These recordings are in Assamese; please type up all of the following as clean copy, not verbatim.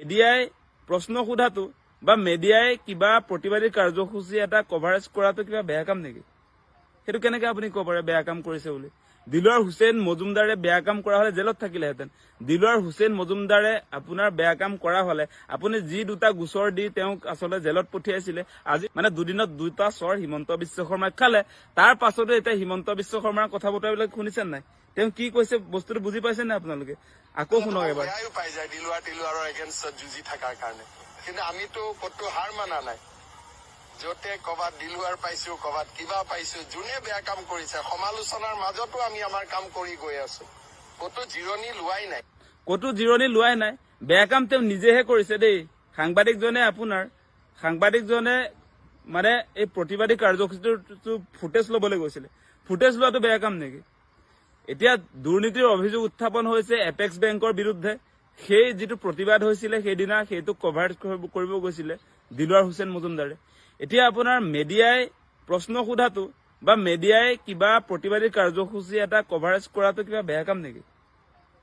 মিডিয়াই প্ৰশ্ন সোধাটো বা মিডিয়াই কিবা প্ৰতিবাদী কাৰ্যসূচী এটা কভাৰেজ কৰাটো কিবা বেয়া কাম নেকি? সেইটো কেনেকে আপুনি ক'ব পাৰে বেয়া কাম কৰিছে বুলি? দিলৱাৰ হুছেইন মজুমদাৰে বেয়া কাম কৰা হলে জেলত থাকিলেহেঁতেন। দিলৱাৰ হুছেইন মজুমদাৰে আপোনাৰ বেয়া কাম কৰা হলে আপুনি যি দুটা গোচৰ দি তেওঁক আচলতে জেলত পঠিয়াইছিলে, আজি মানে দুদিনত দুটা চৰ হিমন্ত বিশ্ব শৰ্মাক খালে। তাৰ পাছতো এতিয়া হিমন্ত বিশ্ব শৰ্মাৰ কথা বতৰাবিলাক শুনিছেন নাই? তেওঁ কি কৈছে বস্তুটো বুজি পাইছে নাই আপোনালোকে? আকৌ শুনক এবাৰ। পাই যায় দিলৱাৰৰ এগেইনষ্টত যুঁজি থকাৰ কাৰণে, কিন্তু আমিতো কতো হাৰ মানা নাই। যতে কবাত দিলৱাৰ পাইছো, কবাত কিবা পাইছো, যোনে বেয়া কাম কৰিছে সমালোচনাৰ মাজতো আমি আমাৰ কাম কৰি গৈ আছো। কতো জিৰণি লোৱাই নাই। কতো জিৰণি লোৱাই নাই। বেয়া কাম তেওঁ নিজেহে কৰিছে দেই। সাংবাদিকজনে মানে এই প্ৰতিবাদী কাৰ্যসূচীটো ফুটেজ ল'বলৈ গৈছিলে। ফুটেজ লোৱাটো বেয়া কাম নেকি? এতিয়া দুৰ্নীতিৰ অভিযোগ উত্থাপন হৈছে এপেক্স বেংকৰ বিৰুদ্ধে। সেই যিটো প্ৰতিবাদ হৈছিলে সেইদিনা সেইটো কভাৰেজ কৰিব গৈছিলে দিলৱাৰ হুছেইন মজুমদাৰে। এতিয়া আপোনাৰ মিডিয়াই প্ৰশ্ন সোধাটো বা মিডিয়াই কিবা প্ৰতিবাদী কাৰ্যসূচী এটা কভাৰেজ কৰাটো কিবা বেয়া কাম নেকি?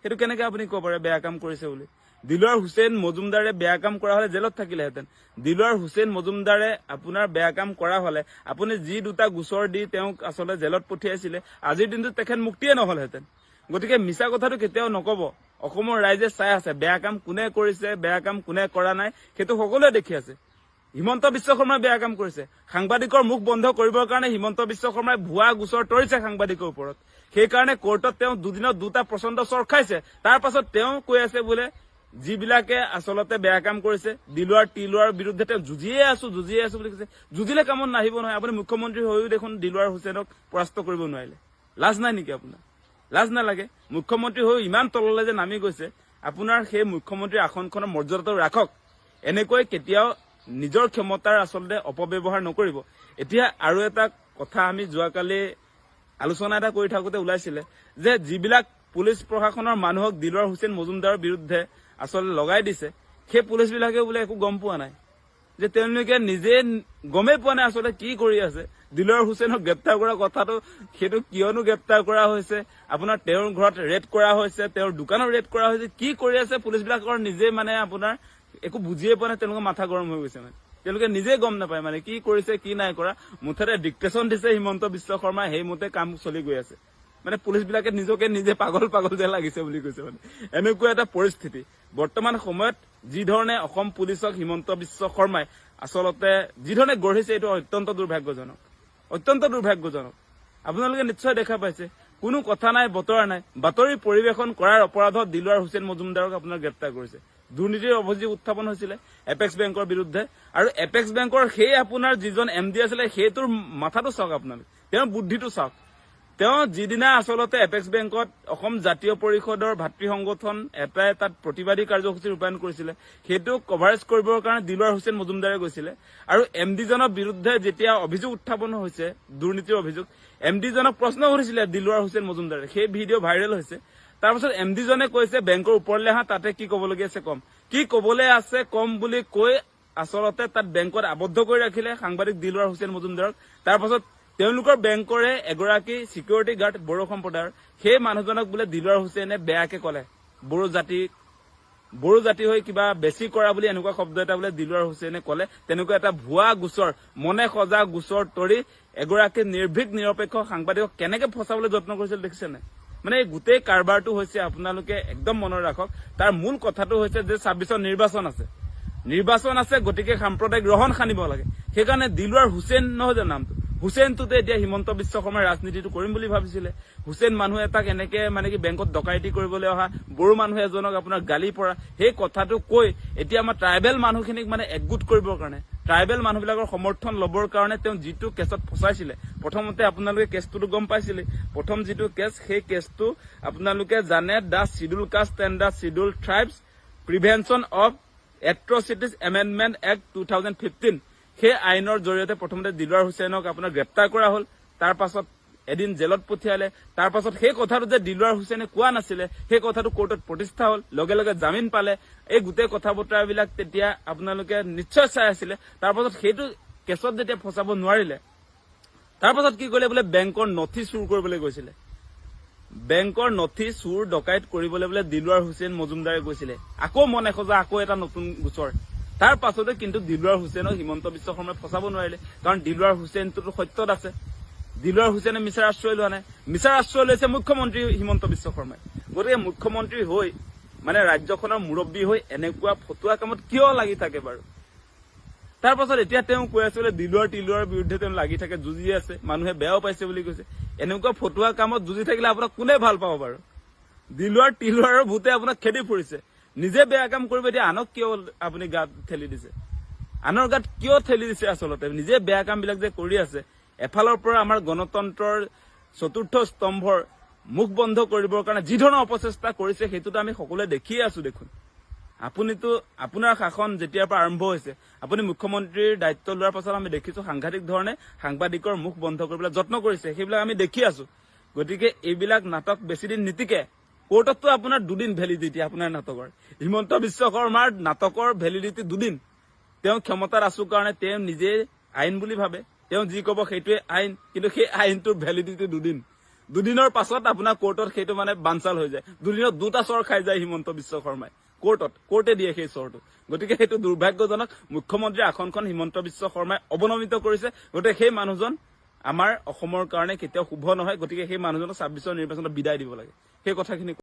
সেইটো কেনেকে আপুনি ক'ব পাৰে বেয়া কাম কৰিছে বুলি? দিলৱাৰ হুছেইন মজুমদাৰে বেয়া কাম কৰা হলে জেলত থাকিলেহেঁতেন। দিলৱাৰ হুছেইন মজুমদাৰে আপোনাৰ বেয়া কাম কৰা হলে আপুনি যি দুটা গোচৰ দি তেওঁক আচলতে জেলত পঠিয়াইছিলে, আজিৰ দিনটোত তেখেত মুক্তিয়ে নহলহেঁতেন। গতিকে মিছা কথাটো কেতিয়াও নকব। অসমৰ ৰাইজে চাই আছে বেয়া কাম কোনে কৰিছে, বেয়া কাম কোনে কৰা নাই, সেইটো সকলোৱে দেখি আছে। হিমন্ত বিশ্ব শৰ্মাই বেয়া কাম কৰিছে। সাংবাদিকৰ মুখ বন্ধ কৰিবৰ কাৰণে হিমন্ত বিশ্ব শৰ্মাই ভুৱা গোচৰ তৰিছে সাংবাদিকৰ ওপৰত। সেইকাৰণে কোৰ্টত তেওঁ দুদিনত দুটা প্ৰচণ্ড চৰ খাইছে। তাৰ পাছত তেওঁ কৈ আছে বোলে যিবিলাকে আচলতে বেয়া কাম কৰিছে দিলৱাৰ বিৰুদ্ধে তেওঁ যুঁজিয়ে আছো বুলি কৈছে। যুঁজিলে কামত নাহিব নহয়। আপুনি মুখ্যমন্ত্ৰী হৈও দেখোন দিলৱাৰ হুছেইনক পৰাস্ত কৰিব নোৱাৰিলে। লাজ নাই নেকি আপোনাৰ? লাজ নালাগে? মুখ্যমন্ত্ৰী হৈও ইমান তললৈ যে নামি গৈছে, আপোনাৰ সেই মুখ্যমন্ত্ৰীৰ আসনখনৰ মৰ্যাদাটো ৰাখক। এনেকৈ কেতিয়াও নিজৰ ক্ষমতাৰ আচলতে অপব্যৱহাৰ নকৰিব। এতিয়া আৰু এটা কথা আমি যোৱাকালি আলোচনা এটা কৰি থাকোতে ওলাইছিলে যে যিবিলাক পুলিচ প্ৰশাসনৰ মানুহক দিলৱাৰ হুছেইন মজুমদাৰৰ বিৰুদ্ধে আচলতে লগাই দিছে, সেই পুলিচ বিলাকেও বোলে একো গম পোৱা নাই, যে তেওঁলোকে নিজে গমেই পোৱা নাই আচলতে কি কৰি আছে। দিলৱাৰ হুছেইনক গ্ৰেপ্তাৰ কৰা কথাটো সেইটো কিয়নো গ্ৰেপ্তাৰ কৰা হৈছে, আপোনাৰ তেওঁৰ ঘৰত ৰেড কৰা হৈছে, তেওঁৰ দোকানত ৰেড কৰা হৈছে, কি কৰি আছে পুলিচ বিলাকৰ নিজে মানে আপোনাৰ একো বুজিয়ে পোৱা নাই। তেওঁলোকৰ মাথা গৰম হৈ গৈছে। মানে তেওঁলোকে নিজে গম নাপায় মানে কি কৰিছে কি নাই কৰা। মুঠতে ডিক্টেশ্যন দিছে হিমন্ত বিশ্ব শৰ্মাই, সেইমতে কাম চলি গৈ আছে। মানে পুলিচ বিলাকে নিজকে নিজে পাগল যে লাগিছে বুলি কৈছে। মানে এনেকুৱা এটা পৰিস্থিতি বৰ্তমান সময়ত যি ধৰণে অসম পুলিচক হিমন্ত বিশ্ব শৰ্মাই আচলতে যি ধৰণে গঢ়িছে, এইটো অত্যন্ত দুৰ্ভাগ্যজনক। আপোনালোকে নিশ্চয় দেখা পাইছে কোনো কথা নাই বতৰা নাই, বাতৰি পৰিৱেশন কৰাৰ অপৰাধত দিলৱাৰ হুছেইন মজুমদাৰক আপোনাৰ গ্ৰেপ্তাৰ কৰিছে। দুৰ্নীতিৰ অভিযোগ উত্থাপন হৈছিলে এপেক্স বেংকৰ বিৰুদ্ধে, আৰু এপেক্স বেংকৰ সেই আপোনাৰ যিজন MD আছিলে সেইটোৰ মাথাটো চাওক আপোনালোকে, তেওঁৰ বুদ্ধিটো চাওক। তেওঁ যিদিনা আচলতে এপেক্স বেংকত অসম জাতীয় পৰিষদৰ ভাতৃ সংগঠন এটাই তাত প্ৰতিবাদী কাৰ্যসূচী ৰূপায়ণ কৰিছিলে, সেইটো কভাৰেজ কৰিবৰ কাৰণে দিলৱাৰ হুছেইন মজুমদাৰে গৈছিলে। আৰু MDজনৰ বিৰুদ্ধে যেতিয়া অভিযোগ উত্থাপন হৈছে দুৰ্নীতিৰ অভিযোগ, MDজনক প্ৰশ্ন সুধিছিলে দিলৱাৰ হুছেইন মজুমদাৰে, সেই ভিডিঅ' ভাইৰেল হৈছে। তাৰপিছত MDজনে কৈছে বেংকৰ ওপৰলৈ আহা, তাতে কি কবলগীয়া আছে কম। কি কবলৈ আছে কম বুলি কৈ আচলতে তাত বেংকত আবদ্ধ কৰি ৰাখিলে সাংবাদিক দিলৱাৰ হুছেইন মজুমদাৰক। তাৰপাছত তেওঁলোকৰ বেংকৰে এগৰাকী চিকিউৰিটি গাৰ্ড বড়ো সম্প্ৰদায়ৰ, সেই মানুহজনক বোলে দিলৱাৰ হুছেইনে বেয়াকে কলে, বড়ো জাতি হৈ কিবা বেছি কৰা বুলি এনেকুৱা শব্দ এটা বোলে দিলৱাৰ হুছেইনে কলে। তেনেকুৱা এটা ভুৱা গোচৰ, মনে সজা গোচৰ তৰি এগৰাকী নিৰ্ভীক নিৰপেক্ষ সাংবাদিকক কেনেকে ফচাবলৈ যত্ন কৰিছিল দেখিছে নাই? মানে এই গোটেই কাৰবাৰটো হৈছে, আপোনালোকে একদম মনত ৰাখক, তাৰ মূল কথাটো হৈছে যে 26ত নিৰ্বাচন আছে, গতিকে সাম্প্ৰদায়িক ৰহণ সানিব লাগে। সেইকাৰণে দিলৱাৰ হুছেইন নহয় যে নামটো, হুছেইনটোতে এতিয়া হিমন্ত বিশ্ব শৰ্মাই ৰাজনীতিটো কৰিম বুলি ভাবিছিলে। হুছেইন মানুহ এটাক এনেকে মানে কি বেংকত ডকাইতি কৰিবলৈ অহা, বড়ো মানুহ এজনক আপোনাৰ গালি পৰা, সেই কথাটো কৈ এতিয়া আমাৰ ট্ৰাইবেল মানুহখিনিক মানে একগোট কৰিবৰ কাৰণে, ট্ৰাইবেল মানুহবিলাকৰ সমৰ্থন ল'বৰ কাৰণে তেওঁ যিটো কেছত ফচাইছিলে, প্ৰথমতে আপোনালোকে কেছটোতো গম পাইছিলে। প্ৰথম যিটো কেছ, সেই কেছটো আপোনালোকে জানে, the schedule caste and the schedule tribes prevention of atrocities amendment act 2015, সেই আইনৰ জৰিয়তে প্ৰথমতে দিলৱাৰ হুছেইনক আপোনাৰ গ্ৰেপ্তাৰ কৰা হ'ল। তাৰ পাছত এদিন জেলত পঠিয়ালে। তাৰ পাছত সেই কথাটো যে দিলৱাৰ হুছেইনে কোৱা নাছিলে, সেই কথাটো কোৰ্টত প্ৰতিষ্ঠা হ'ল, লগে লগে জামিন পালে। এই গোটেই কথা বতৰাবিলাক তেতিয়া আপোনালোকে নিশ্চয় চাই আছিলে। তাৰ পাছত সেইটো কেছত যেতিয়া ফচাব নোৱাৰিলে, তাৰ পাছত কি কৰিলে বোলে বেংকৰ নথি চুৰ কৰিবলৈ গৈছিলে। বেংকৰ নথি চুৰ ডকাইত কৰিবলৈ বোলে দিলৱাৰ হুছেইন মজুমদাৰে গৈছিলে আকৌ মনে খোজা আকৌ এটা নতুন গোচৰ তাৰ পাছতে কিন্তু দিলৱাৰ হুছেইনক হিমন্ত বিশ্ব শৰ্মাই ফচাব নোৱাৰিলে কাৰণ দিলৱাৰ হুছেইনটোতো সত্যত আছে দিলৱাৰ হুছেইনে মিছাৰ আশ্ৰয় লোৱা নাই মিছাৰ আশ্ৰয় লৈছে মুখ্যমন্ত্ৰী হিমন্ত বিশ্ব শৰ্মাই গতিকে মুখ্যমন্ত্ৰী হৈ মানে ৰাজ্যখনৰ মুৰব্বী হৈ এনেকুৱা ফটুৱা কামত কিয় লাগি থাকে বাৰু তাৰ পাছত এতিয়া তেওঁ কৈ আছে বোলে দিলৱাৰ টিলুৱাৰ বিৰুদ্ধে তেওঁ লাগি থাকে যুঁজি আছে মানুহে বেয়াও পাইছে বুলি কৈছে এনেকুৱা ফটুৱা কামত যুঁজি থাকিলে আপোনাক কোনে ভাল পাব বাৰু দিলৱাৰ টিলুৱাৰৰ ভূতে আপোনাক খেদি ফুৰিছে নিজে বেয়া কাম কৰিব এতিয়া আনক কিয় আপুনি গাত ঠেলি দিছে আনৰ গাত কিয় ঠেলি দিছে আচলতে নিজে বেয়া কামবিলাক যে কৰি আছে এফালৰ পৰা আমাৰ গণতন্ত্ৰৰ চতুৰ্থ স্তম্ভৰ মুখ বন্ধ কৰিবৰ কাৰণে যি ধৰণৰ অপচেষ্টা কৰিছে সেইটোতো আমি সকলোৱে দেখিয়ে আছো দেখোন আপুনিতো আপোনাৰ শাসন যেতিয়াৰ পৰা আৰম্ভ হৈছে আপুনি মুখ্যমন্ত্ৰীৰ দায়িত্ব লোৱাৰ পাছত আমি দেখিছো সাংঘাতিক ধৰণে সাংবাদিকৰ মুখ বন্ধ কৰিবলৈ যত্ন কৰিছে সেইবিলাক আমি দেখি আছো গতিকে এইবিলাক নাটক বেছিদিন নীতিকে কোৰ্টততো আপোনাৰ 2 দিন ভেলিডিটি আপোনাৰ নাটকৰ হিমন্ত বিশ্ব শৰ্মাৰ নাটকৰ ভেলিডিটি 2 দিন তেওঁ ক্ষমতাত আছো কাৰণে তেওঁ নিজে আইন বুলি ভাবে তেওঁ যি কব সেইটোৱে আইন কিন্তু সেই আইনটোৰ ভেলিডিটি 2 দিন 2 দিনৰ পাছত আপোনাৰ কোৰ্টত সেইটো মানে বানচাল হৈ যায় 2 দিনত 2টা চৰ খাই যায় হিমন্ত বিশ্ব শৰ্মাই কোৰ্টে দিয়ে সেই চৰটো গতিকে সেইটো দুৰ্ভাগ্যজনক মুখ্যমন্ত্ৰীৰ আসনখন হিমন্ত বিশ্ব শৰ্মাই অৱনমিত কৰিছে গতিকে সেই মানুহজন আমাৰ অসমৰ কাৰণে কেতিয়াও শুভ নহয় গতিকে সেই মানুহজনক 26ৰ নিৰ্বাচনত বিদায় দিব লাগে সেই কথাখিনি